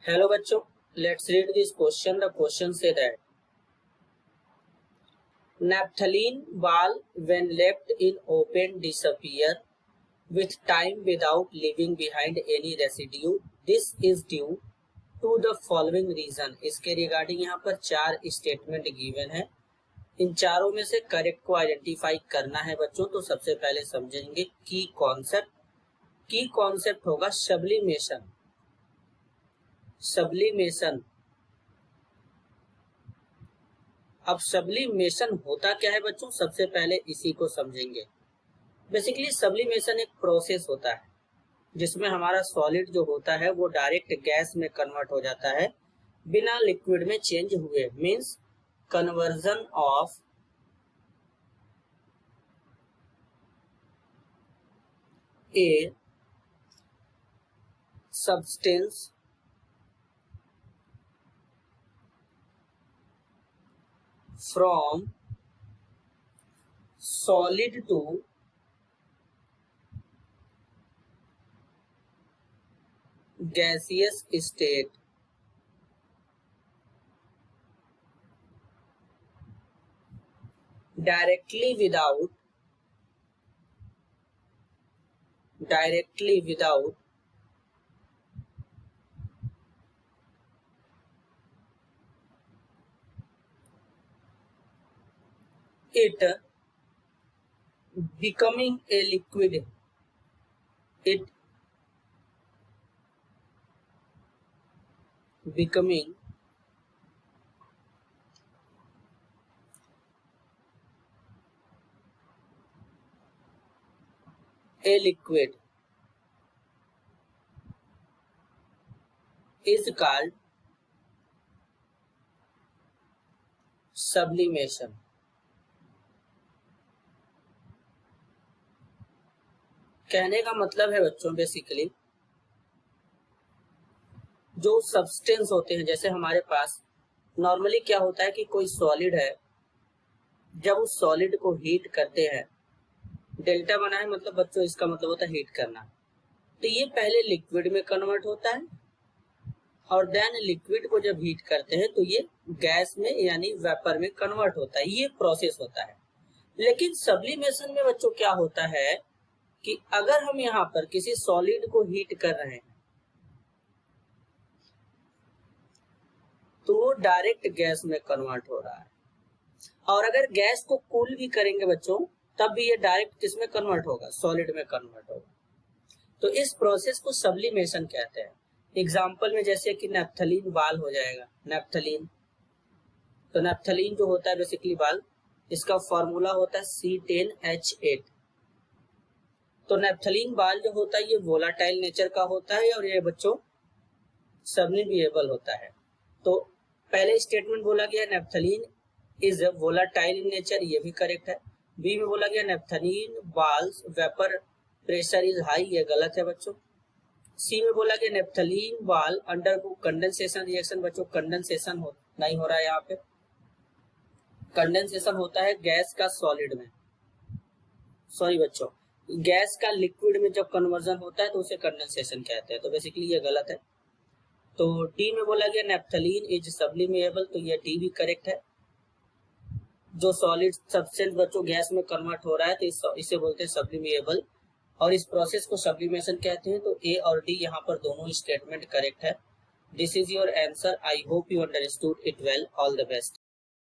Hello बच्चों, let's read this question. The question say that naphthalene ball when left in open disappear with time without leaving behind any residue. This is due to the following reason. इसके regarding यहाँ पर 4 statement given है। इन चारों में से correct को identify करना है बच्चों। तो सबसे पहले समझेंगे की कॉन्सेप्ट। की कॉन्सेप्ट होगा सब्लिमेशन। सब्लिमेशन, अब सब्लिमेशन होता क्या है बच्चों, सबसे पहले इसी को समझेंगे। बेसिकली सब्लिमेशन एक प्रोसेस होता है जिसमें हमारा सॉलिड जो होता है वो डायरेक्ट गैस में कन्वर्ट हो जाता है बिना लिक्विड में चेंज हुए। Means conversion of a substance from solid to gaseous state directly without it becoming a liquid. It becoming a liquid is called sublimation. कहने का मतलब है बच्चों बेसिकली जो सब्सटेंस होते हैं, जैसे हमारे पास नॉर्मली क्या होता है कि कोई सॉलिड है, जब उस सॉलिड को हीट करते हैं, डेल्टा बना है मतलब बच्चों इसका मतलब होता है हीट करना। तो ये पहले लिक्विड में कन्वर्ट होता है और देन लिक्विड को जब हीट करते हैं तो ये गैस में यानी वेपर में कन्वर्ट होता है। ये प्रोसेस होता है। लेकिन सब्लिमेशन में बच्चों क्या होता है कि अगर हम यहाँ पर किसी सॉलिड को हीट कर रहे हैं तो वो डायरेक्ट गैस में कन्वर्ट हो रहा है, और अगर गैस को कूल भी करेंगे बच्चों तब भी ये डायरेक्ट किसमें कन्वर्ट होगा, सॉलिड में कन्वर्ट होगा। तो इस प्रोसेस को सब्लिमेशन कहते हैं। एग्जाम्पल में जैसे कि नैप्थलीन बाल हो जाएगा। नैप्थलीन, तो नैप्थलीन जो होता है बेसिकली बाल, इसका फॉर्मूला होता है C10H8। तो नैप्थलीन बाल जो होता है ये वोलाटाइल नेचर का होता है और ये बच्चों सब्लिमेबल होता है। तो पहले स्टेटमेंट बोला गया naphthalene is volatile in nature, ये भी करेक्ट है। बी में बोला गया naphthalene balls vapour pressure is high, ये गलत है बच्चों। सी में बोला गया नैप्थलीन बाल अंडरगो कंडेंसेशन रिएक्शन, बच्चों कंडेंसेशन नहीं हो रहा है यहाँ पे। कंडेंसेशन होता है गैस का सॉलिड में, सॉरी बच्चों, गैस का लिक्विड में जब कन्वर्जन होता है तो उसे कंडेंसेशन कहते हैं। तो बेसिकली ये गलत है। तो डी में बोला गया नैप्थलीन इज सब्लिमेबल, तो ये डी भी करेक्ट है। जो सॉलिड सब्सटेंस बच्चों गैस में कन्वर्ट हो रहा है तो इसे बोलते हैं सब्लिमेबल और इस प्रोसेस को सब्लिमेशन कहते हैं। तो ए और डी यहाँ पर दोनों स्टेटमेंट करेक्ट है। This is your answer. I hope you understood it well. All the best.